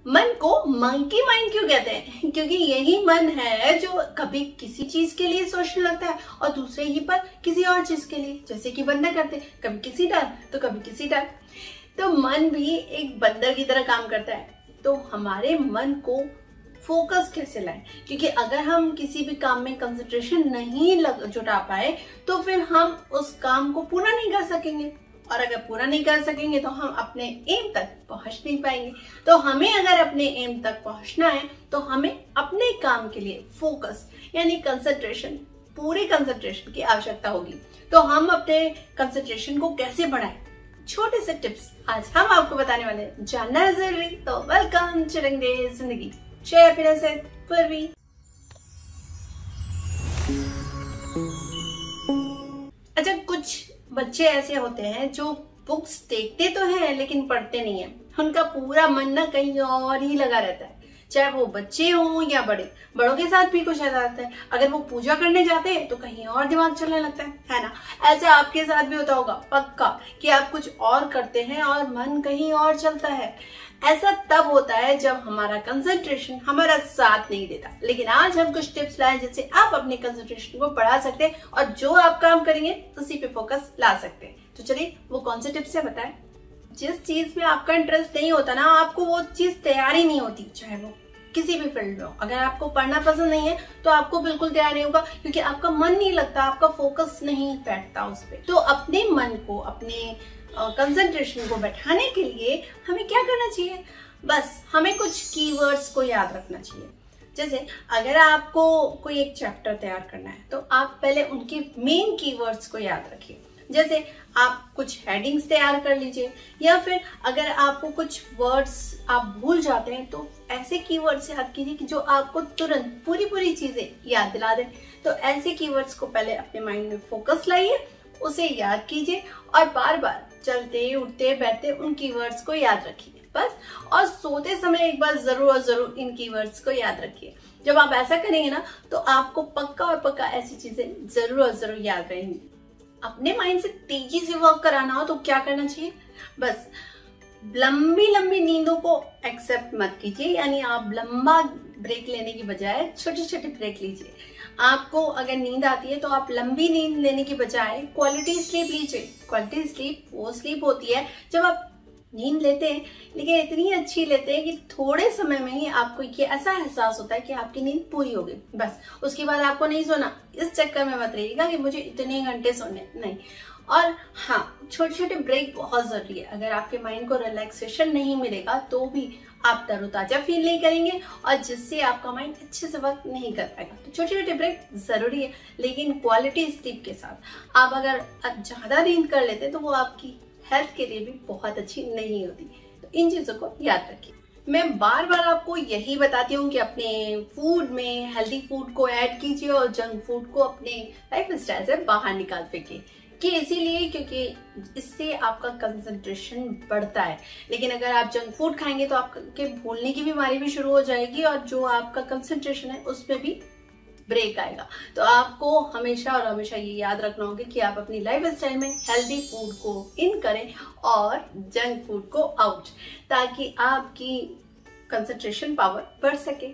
मन को monkey mind क्यों कहते हैं? क्योंकि यही मन है जो कभी किसी चीज के लिए सोचने लगता है और दूसरे ही पर किसी और चीज के लिए, जैसे कि बंदर करते, कभी किसी टाइम तो कभी किसी टाइम। तो मन भी एक बंदर की तरह काम करता है। तो हमारे मन को फोकस कैसे लाएं? क्योंकि अगर हम किसी भी काम में कंसंट्रेशन नहीं जुटा पाए तो फिर हम उस काम को पूरा नहीं कर सकेंगे, और अगर पूरा नहीं कर सकेंगे तो हम अपने एम तक पहुंच नहीं पाएंगे। तो हमें अगर अपने एम तक पहुंचना है तो हमें अपने काम के लिए फोकस यानी कंसंट्रेशन, पूरे कंसंट्रेशन की आवश्यकता होगी। तो हम अपने कंसंट्रेशन को कैसे बढ़ाएं? छोटे से टिप्स आज हम आपको बताने वाले हैं, जानना है जरूरी। तो वेलकम टू रंग दे जिंदगी। जय हैप्पीनेस है पूर्वी। अच्छा, कुछ बच्चे ऐसे होते हैं जो बुक्स देखते तो हैं लेकिन पढ़ते नहीं है। उनका पूरा मन ना कहीं और ही लगा रहता है, चाहे वो बच्चे हों या बड़े। बड़ों के साथ भी कुछ ऐसा होता है, अगर वो पूजा करने जाते हैं तो कहीं और दिमाग चलने लगता है ना? ऐसे आपके साथ भी होता होगा पक्का कि आप कुछ और करते हैं और मन कहीं और चलता है। ऐसा तब होता है जब हमारा कंसंट्रेशन हमारा साथ नहीं देता। लेकिन आज हम कुछ टिप्स लाए जिससे आप अपने कंसंट्रेशन को बढ़ा सकते हैं और जो आप काम करेंगे उसी पे फोकस ला सकते हैं। तो चलिए वो कौन से टिप्स है बताएं। जिस चीज में आपका इंटरेस्ट नहीं होता ना, आपको वो चीज तैयार ही नहीं होती, चाहे वो किसी भी फील्ड में हो। अगर आपको पढ़ना पसंद नहीं है तो आपको बिल्कुल तैयार नहीं होगा, क्योंकि आपका मन नहीं लगता, आपका फोकस नहीं बैठता उस पर। तो अपने मन को, अपने कंसंट्रेशन को बैठाने के लिए हमें क्या करना चाहिए? बस हमें कुछ कीवर्ड्स को याद रखना चाहिए। जैसे अगर आपको कोई एक चैप्टर तैयार करना है तो आप पहले उनके मेन कीवर्ड्स को याद रखिए। जैसे आप कुछ हेडिंग्स तैयार कर लीजिए, या फिर अगर आपको कुछ वर्ड्स आप भूल जाते हैं तो ऐसे कीवर्ड्स याद कीजिए कि जो आपको तुरंत पूरी चीजें याद दिला दें। तो ऐसे कीवर्ड्स को पहले अपने माइंड में फोकस लाइए, उसे याद कीजिए और बार बार चलते उठते बैठते उन कीवर्ड्स को याद रखिए बस। और सोते समय एक बार जरूर इन कीवर्ड्स को याद रखिए। जब आप ऐसा करेंगे ना तो आपको पक्का और पक्का ऐसी चीजें जरूर याद रहेंगी। अपने माइंड से तेजी से वर्क कराना हो तो क्या करना चाहिए? बस लंबी नींदों को एक्सेप्ट मत कीजिए, यानी आप लंबा ब्रेक लेने की बजाय छोटे ब्रेक लीजिए। आपको अगर नींद आती है तो आप लंबी नींद लेने की बजाय क्वालिटी स्लीप लीजिए। क्वालिटी स्लीप वो स्लीप होती है जब आप नींद लेते हैं लेकिन इतनी अच्छी लेते हैं कि थोड़े समय में ही आपको ये ऐसा एहसास होता है कि आपकी नींद पूरी हो गई। बस उसके बाद आपको नहीं सोना। इस चक्कर में मत रहिएगा कि मुझे इतने घंटे सोने, नहीं। और हाँ, छोटे ब्रेक बहुत जरूरी है। अगर आपके माइंड को रिलैक्सेशन नहीं मिलेगा तो भी आप तरोताजा फील नहीं करेंगे और जिससे आपका माइंड अच्छे से वर्क नहीं कर पाएगा। तो छोटे ब्रेक जरूरी है, लेकिन क्वालिटी स्लीप के साथ। आप अगर ज्यादा नींद कर लेते तो वो आपकी हेल्थ के लिए भी बहुत अच्छी नहीं होती। तो इन चीजों को याद रखिए। मैं बार आपको यही बताती हूँ कि अपने फूड में हेल्दी फूड को ऐड कीजिए और जंक फूड को अपने लाइफ स्टाइल से बाहर निकाल फेंकिए। कि इसीलिए क्योंकि इससे आपका कंसंट्रेशन बढ़ता है। लेकिन अगर आप जंक फूड खाएंगे तो आपके भूलने की बीमारी भी शुरू हो जाएगी और जो आपका कंसंट्रेशन है उसमें भी ब्रेक आएगा। तो आपको हमेशा ये याद रखना होगा कि आप अपनी लाइफ स्टाइल में हेल्दी फूड को इन करें और जंक फूड को आउट, ताकि आपकी कंसंट्रेशन पावर बढ़ सके।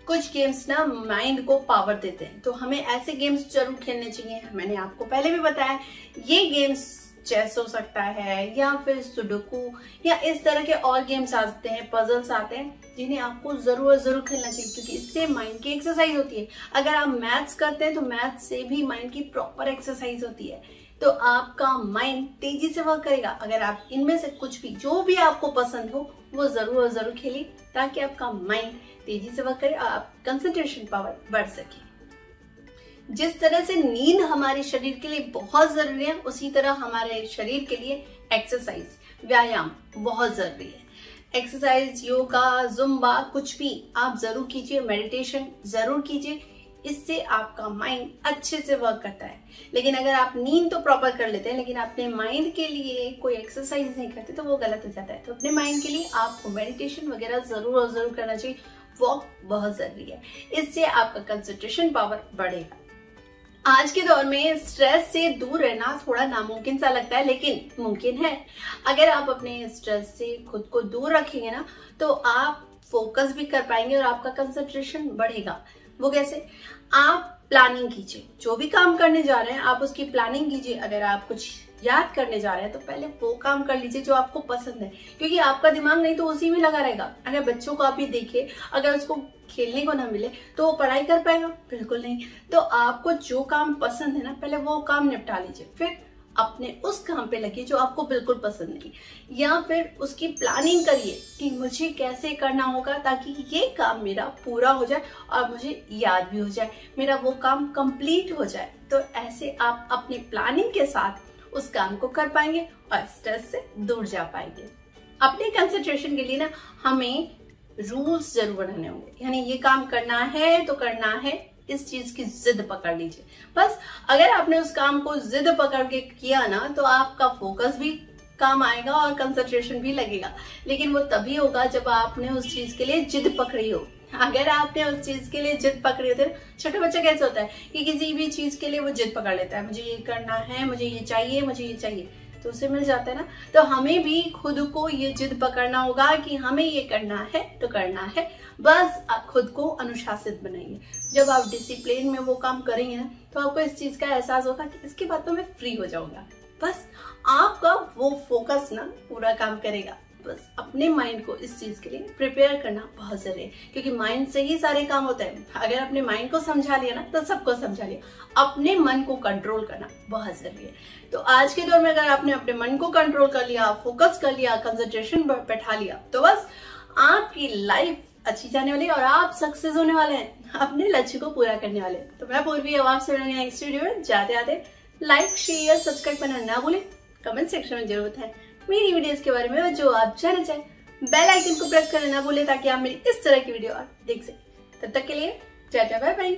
कुछ गेम्स ना माइंड को पावर देते हैं, तो हमें ऐसे गेम्स जरूर खेलने चाहिए। मैंने आपको पहले भी बताया, ये गेम्स चेस हो सकता है या फिर सुडोकू या इस तरह के और गेम्स आते हैं, पजल्स आते हैं, जिन्हें आपको जरूर खेलना चाहिए, क्योंकि इससे माइंड की एक्सरसाइज होती है। अगर आप मैथ्स करते हैं तो मैथ्स से भी माइंड की प्रॉपर एक्सरसाइज होती है, तो आपका माइंड तेजी से वर्क करेगा। अगर आप इनमें से कुछ भी, जो भी आपको पसंद हो, वो जरूर खेलिए, ताकि आपका माइंड तेजी से वर्क करे और आप कंसंट्रेशन पावर बढ़ सके। जिस तरह से नींद हमारे शरीर के लिए बहुत जरूरी है, उसी तरह हमारे शरीर के लिए एक्सरसाइज, व्यायाम बहुत जरूरी है। एक्सरसाइज, योगा, जुम्बा, कुछ भी आप जरूर कीजिए, मेडिटेशन जरूर कीजिए। इससे आपका माइंड अच्छे से वर्क करता है। लेकिन अगर आप नींद तो प्रॉपर कर लेते हैं लेकिन अपने माइंड के लिए कोई एक्सरसाइज नहीं करते तो वो गलत हो जाता है। तो अपने माइंड के लिए आपको मेडिटेशन वगैरह जरूर करना चाहिए। वॉक बहुत जरूरी है, इससे आपका कंसंट्रेशन पावर बढ़ेगा। आज के दौर में स्ट्रेस से दूर रहना थोड़ा नामुमकिन सा लगता है, लेकिन मुमकिन है। अगर आप अपने स्ट्रेस से खुद को दूर रखेंगे ना, तो आप फोकस भी कर पाएंगे और आपका कंसंट्रेशन बढ़ेगा। वो कैसे? आप प्लानिंग कीजिए, जो भी काम करने जा रहे हैं आप उसकी प्लानिंग कीजिए। अगर आप कुछ याद करने जा रहे हैं तो पहले वो काम कर लीजिए जो आपको पसंद है, क्योंकि आपका दिमाग नहीं तो उसी में लगा रहेगा। अगर बच्चों को आप ही देखिए, अगर उसको खेलने को ना मिले तो वो पढ़ाई कर पाएगा? बिल्कुल नहीं। तो आपको जो काम पसंद है ना, पहले वो काम निपटा लीजिए, फिर अपने उस काम पे लगिए जो आपको बिल्कुल पसंद नहीं, या फिर उसकी प्लानिंग करिए कि मुझे कैसे करना होगा ताकि ये काम मेरा पूरा हो जाए और मुझे याद भी हो जाए, मेरा वो काम कंप्लीट हो जाए। तो ऐसे आप अपनी प्लानिंग के साथ उस काम को कर पाएंगे और स्ट्रेस से दूर जा पाएंगे। अपने कंसंट्रेशन के लिए ना हमें रूल्स जरूर बनाने होंगे, यानी ये काम करना है तो करना है, इस चीज की जिद पकड़ लीजिए। बस अगर आपने उस काम को जिद पकड़ के किया ना, तो आपका फोकस भी काम आएगा और कंसंट्रेशन भी लगेगा, लेकिन वो तभी होगा जब आपने उस चीज के लिए जिद पकड़ी हो। अगर आपने उस चीज के लिए जिद पकड़ी होती है, छोटा बच्चा कैसे होता है कि किसी भी चीज के लिए वो जिद पकड़ लेता है, मुझे ये करना है, मुझे ये चाहिए, मुझे ये चाहिए, तो उसे मिल जाता है ना। तो हमें भी खुद को ये जिद पकड़ना होगा कि हमें ये करना है तो करना है। बस आप खुद को अनुशासित बनाइए। जब आप डिसिप्लिन में वो काम करेंगे ना, तो आपको इस चीज का एहसास होगा कि इसके बाद तो मैं फ्री हो जाऊंगा। बस आपका वो फोकस ना पूरा काम करेगा। बस अपने माइंड को इस चीज के लिए प्रिपेयर करना बहुत जरूरी है, क्योंकि माइंड से ही सारे काम होते हैं। अगर अपने माइंड को समझा लिया ना, तो सबको समझा लिया। अपने मन को कंट्रोल करना बहुत जरूरी है। तो आज के दौर में अगर आपने अपने मन को कंट्रोल कर लिया, फोकस कर लिया, कंसंट्रेशन बैठा लिया, तो बस आपकी लाइफ अच्छी जाने वाली है और आप सक्सेस होने वाले हैं, अपने लक्ष्य को पूरा करने वाले हैं। तो मैं पूर्वी आवाज से नेक्स्ट वीडियो में जाते आते लाइक, शेयर, सब्सक्राइब करना ना भूलें। कमेंट सेक्शन में जरूर बताएं मेरी वीडियोस के बारे में जो आप जानना चाहें। बेल आइकन को प्रेस करना ना भूलें ताकि आप मेरी इस तरह की वीडियो और देख सकें। तब तक के लिए टाटा बाय बाय।